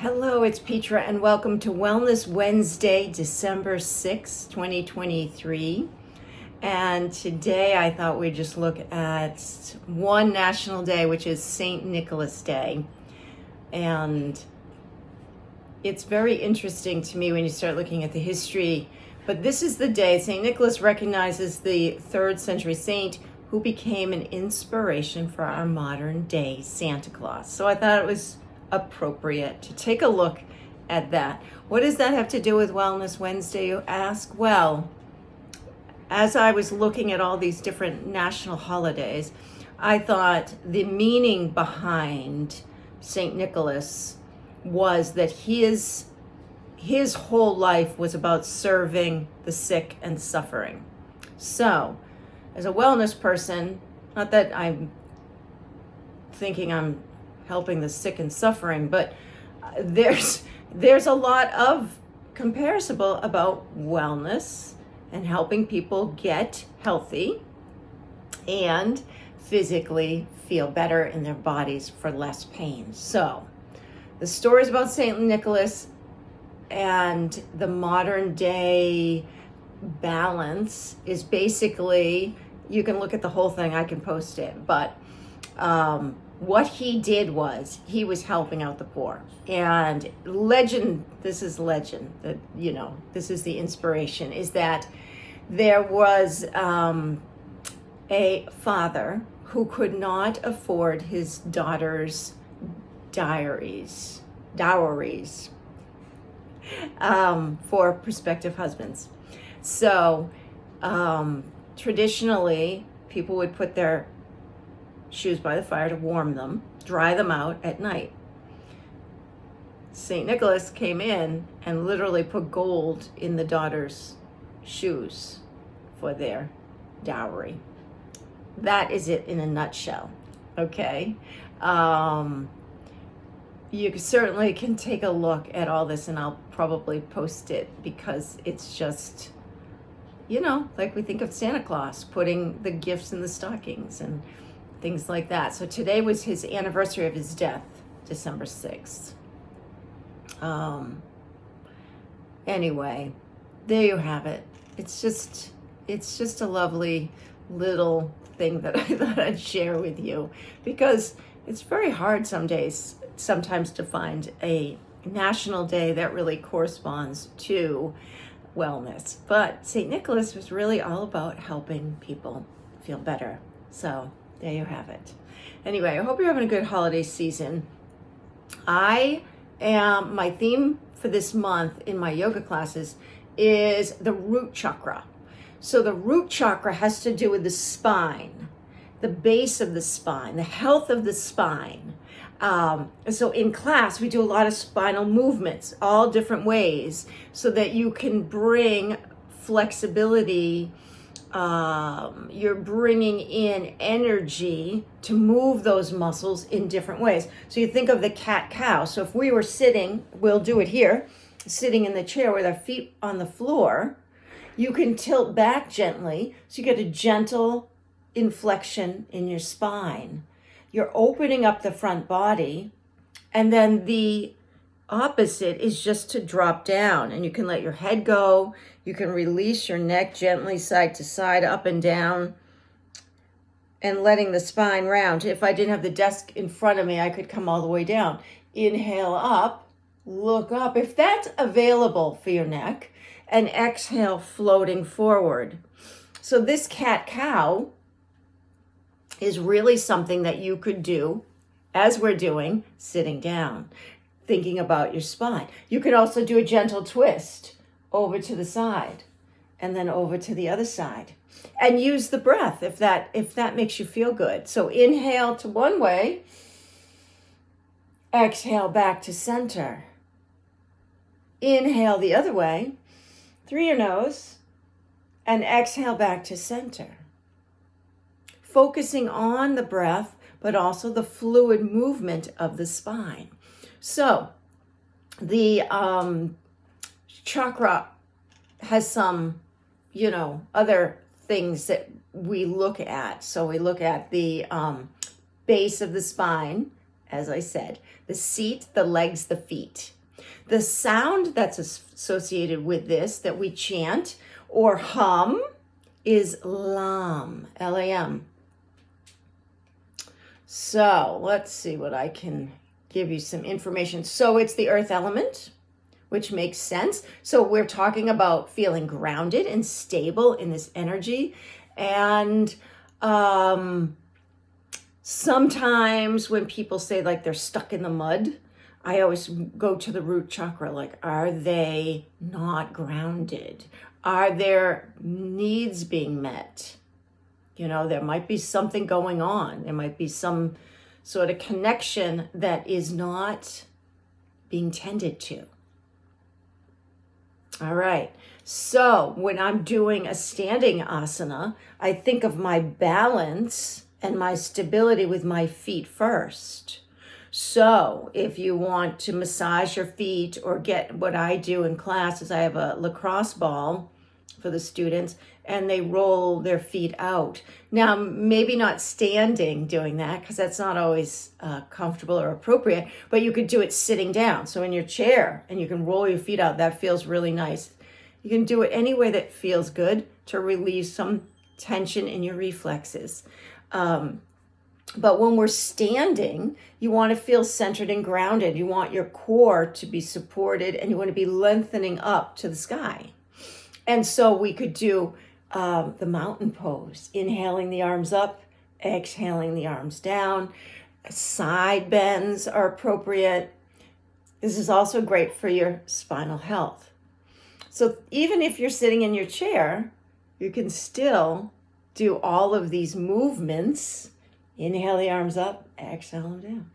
Hello, it's Petra, and welcome to Wellness Wednesday, December 6, 2023. And today I thought we'd just look at one national day, which is St. Nicholas Day. And it's very interesting to me when you start looking at the history. But this is the day St. Nicholas recognizes the 3rd century saint who became an inspiration for our modern day Santa Claus. So I thought it was appropriate to take a look at that. What does that have to do with Wellness Wednesday, you ask? Well, as I was looking at all these different national holidays, I thought the meaning behind St. Nicholas was that his whole life was about serving the sick and suffering. So, as a wellness person, not that I'm thinking I'm helping the sick and suffering, but there's a lot of comparable about wellness and helping people get healthy and physically feel better in their bodies for less pain. So the stories about St. Nicholas and the modern day balance is basically, you can look at the whole thing, I can post it, but what he did was he was helping out the poor. And this is legend, that this is the inspiration, is that there was a father who could not afford his daughter's dowries for prospective husbands. So traditionally people would put their shoes by the fire to warm them, dry them out at night. St. Nicholas came in and literally put gold in the daughter's shoes for their dowry. That is it in a nutshell, okay? You certainly can take a look at all this, and I'll probably post it because it's just, like we think of Santa Claus putting the gifts in the stockings and things like that. So today was his anniversary of his death, December 6th. Anyway, there you have it. It's just a lovely little thing that I thought I'd share with you, because it's very hard sometimes to find a national day that really corresponds to wellness. But St. Nicholas was really all about helping people feel better. So there you have it. Anyway, I hope you're having a good holiday season. My theme for this month in my yoga classes is the root chakra. So the root chakra has to do with the spine, the base of the spine, the health of the spine. So in class, we do a lot of spinal movements, all different ways, so that you can bring flexibility. You're bringing in energy to move those muscles in different ways. So you think of the cat-cow. So if we were sitting, we'll do it here, sitting in the chair with our feet on the floor, you can tilt back gently, so you get a gentle inflection in your spine. You're opening up the front body, and then the opposite is just to drop down, and you can let your head go. You can release your neck gently side to side, up and down, and letting the spine round. If I didn't have the desk in front of me, I could come all the way down. Inhale up, look up, if that's available for your neck, and exhale, floating forward. So this cat-cow is really something that you could do, as we're doing, sitting down, thinking about your spine. You could also do a gentle twist over to the side and then over to the other side, and use the breath if that makes you feel good. So inhale to one way, exhale back to center. Inhale the other way through your nose and exhale back to center. Focusing on the breath, but also the fluid movement of the spine. So the chakra has some, other things that we look at. So we look at the base of the spine, as I said, the seat, the legs, the feet. The sound that's associated with this that we chant or hum is LAM, L-A-M. So let's see what I can give you some information. So it's the earth element, which makes sense. So we're talking about feeling grounded and stable in this energy. And sometimes when people say like they're stuck in the mud, I always go to the root chakra, like, are they not grounded? Are their needs being met? You know, there might be something going on. There might be some sort of connection that is not being tended to. All right. So when I'm doing a standing asana, I think of my balance and my stability with my feet first. So if you want to massage your feet or get what I do in class is I have a lacrosse ball for the students and they roll their feet out. Now, maybe not standing doing that because that's not always comfortable or appropriate, but you could do it sitting down. So in your chair and you can roll your feet out. That feels really nice. You can do it any way that feels good to relieve some tension in your reflexes. But when we're standing, you want to feel centered and grounded. You want your core to be supported and you want to be lengthening up to the sky. And so we could do the mountain pose, inhaling the arms up, exhaling the arms down. Side bends are appropriate. This is also great for your spinal health. So even if you're sitting in your chair, you can still do all of these movements. Inhale the arms up, exhale them down.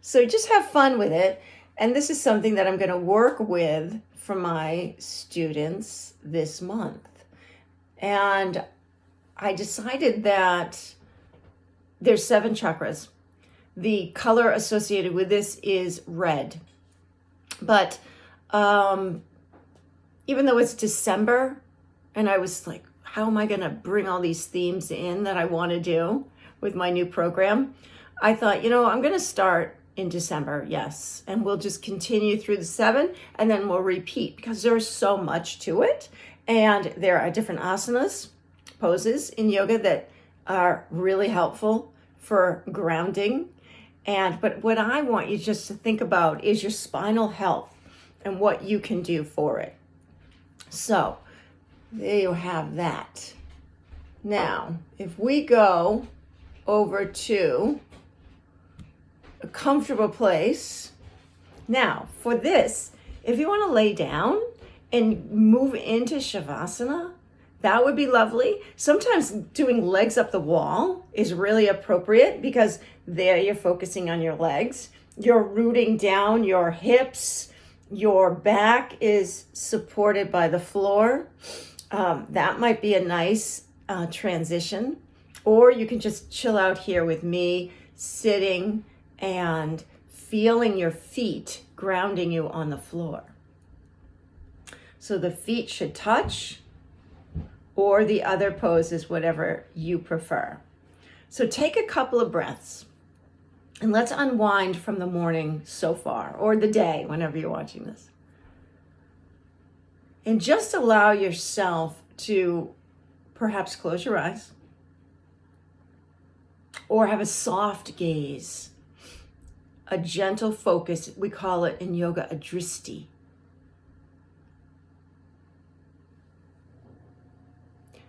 So just have fun with it. And this is something that I'm going to work with for my students this month. And I decided that there's 7 chakras. The color associated with this is red. But even though it's December, and I was like, how am I going to bring all these themes in that I want to do with my new program? I thought, I'm going to start in December, yes. And we'll just continue through the 7 and then we'll repeat because there's so much to it. And there are different asanas, poses in yoga that are really helpful for grounding. But what I want you just to think about is your spinal health and what you can do for it. So there you have that. Now, if we go over to a comfortable place. Now, for this, if you want to lay down and move into Shavasana, that would be lovely. Sometimes doing legs up the wall is really appropriate because there you're focusing on your legs. You're rooting down your hips. Your back is supported by the floor. That might be a nice transition. Or you can just chill out here with me, sitting and feeling your feet grounding you on the floor. So the feet should touch, or the other pose is whatever you prefer. So take a couple of breaths and let's unwind from the morning so far, or the day, whenever you're watching this. And just allow yourself to perhaps close your eyes or have a soft gaze, a gentle focus. We call it in yoga a dristi.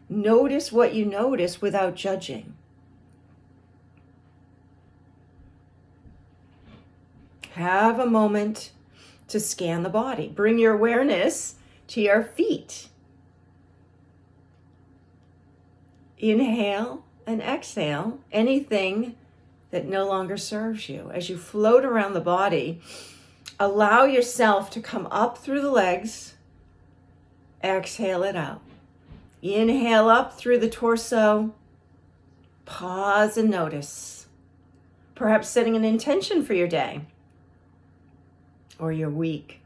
Notice what you notice without judging. Have a moment to scan the body. Bring your awareness to your feet. Inhale and exhale anything that no longer serves you. As you float around the body, allow yourself to come up through the legs. Exhale it out. Inhale up through the torso. Pause and notice. Perhaps setting an intention for your day, or your week,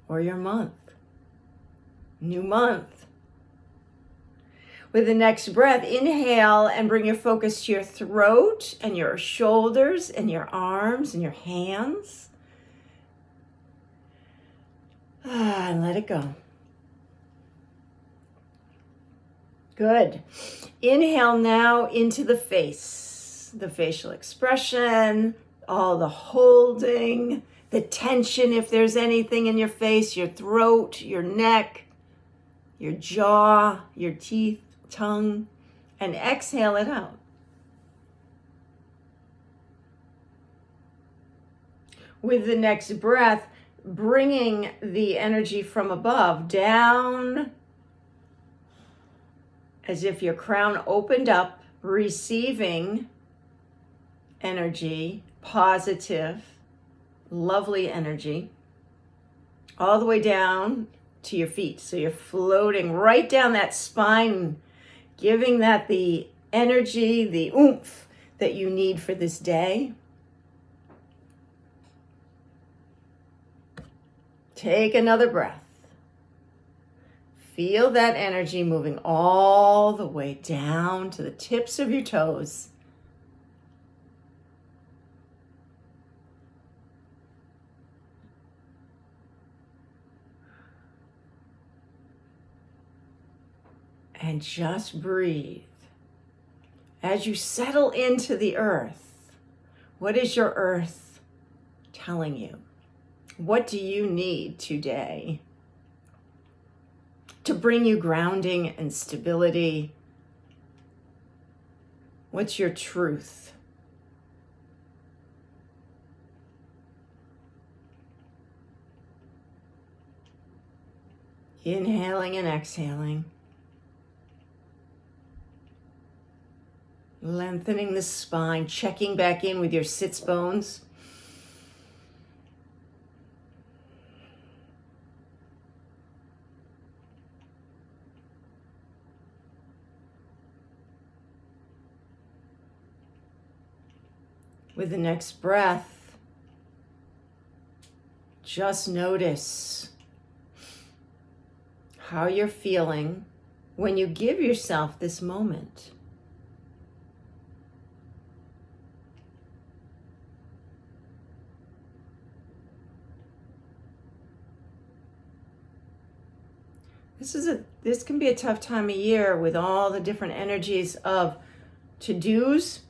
or your month. New month. With the next breath, inhale and bring your focus to your throat and your shoulders and your arms and your hands. And let it go. Good. Inhale now into the face, the facial expression, all the holding, the tension if there's anything in your face, your throat, your neck, your jaw, your teeth, tongue, and exhale it out. With the next breath, bringing the energy from above down as if your crown opened up, receiving energy, positive, lovely energy, all the way down to your feet. So you're floating right down that spine, giving that the energy, the oomph that you need for this day. Take another breath. Feel that energy moving all the way down to the tips of your toes. And just breathe. As you settle into the earth, what is your earth telling you? What do you need today to bring you grounding and stability? What's your truth? Inhaling and exhaling. Lengthening the spine, checking back in with your sits bones. With the next breath, just notice how you're feeling when you give yourself this moment. This can be a tough time of year with all the different energies of to-dos.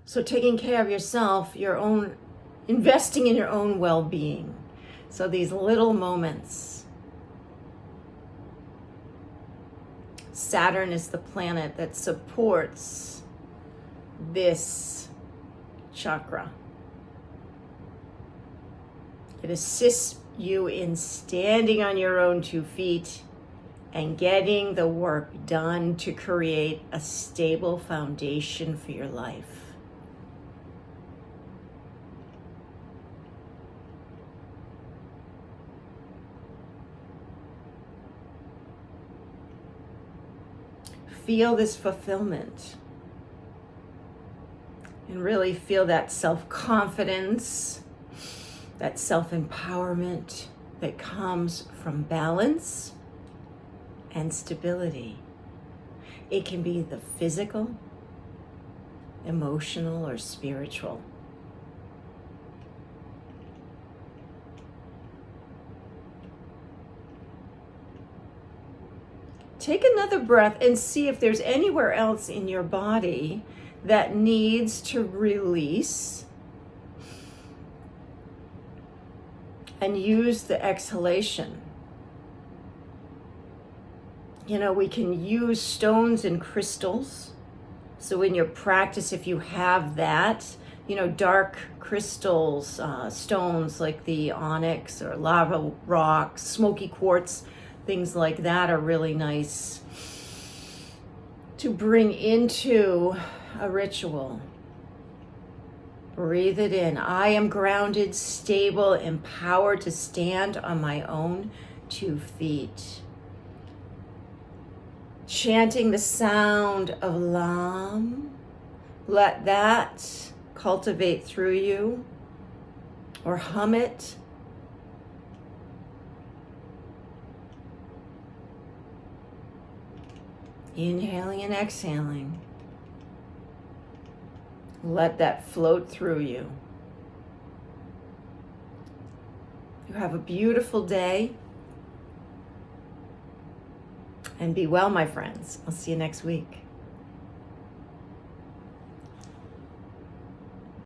So taking care of yourself, investing in your own well-being. So these little moments. Saturn is the planet that supports this chakra. It assists you in standing on your own 2 feet and getting the work done to create a stable foundation for your life. Feel this fulfillment and really feel that self-confidence, that self-empowerment that comes from balance and stability. It can be the physical, emotional, or spiritual. Take another breath and see if there's anywhere else in your body that needs to release. And use the exhalation. You know, we can use stones and crystals. So in your practice, if you have that, dark crystals, stones like the onyx or lava rock, smoky quartz, things like that are really nice to bring into a ritual. Breathe it in. I am grounded, stable, empowered to stand on my own 2 feet. Chanting the sound of Lam. Let that cultivate through you, or hum it. Inhaling and exhaling. Let that float through you. You have a beautiful day. And be well, my friends. I'll see you next week.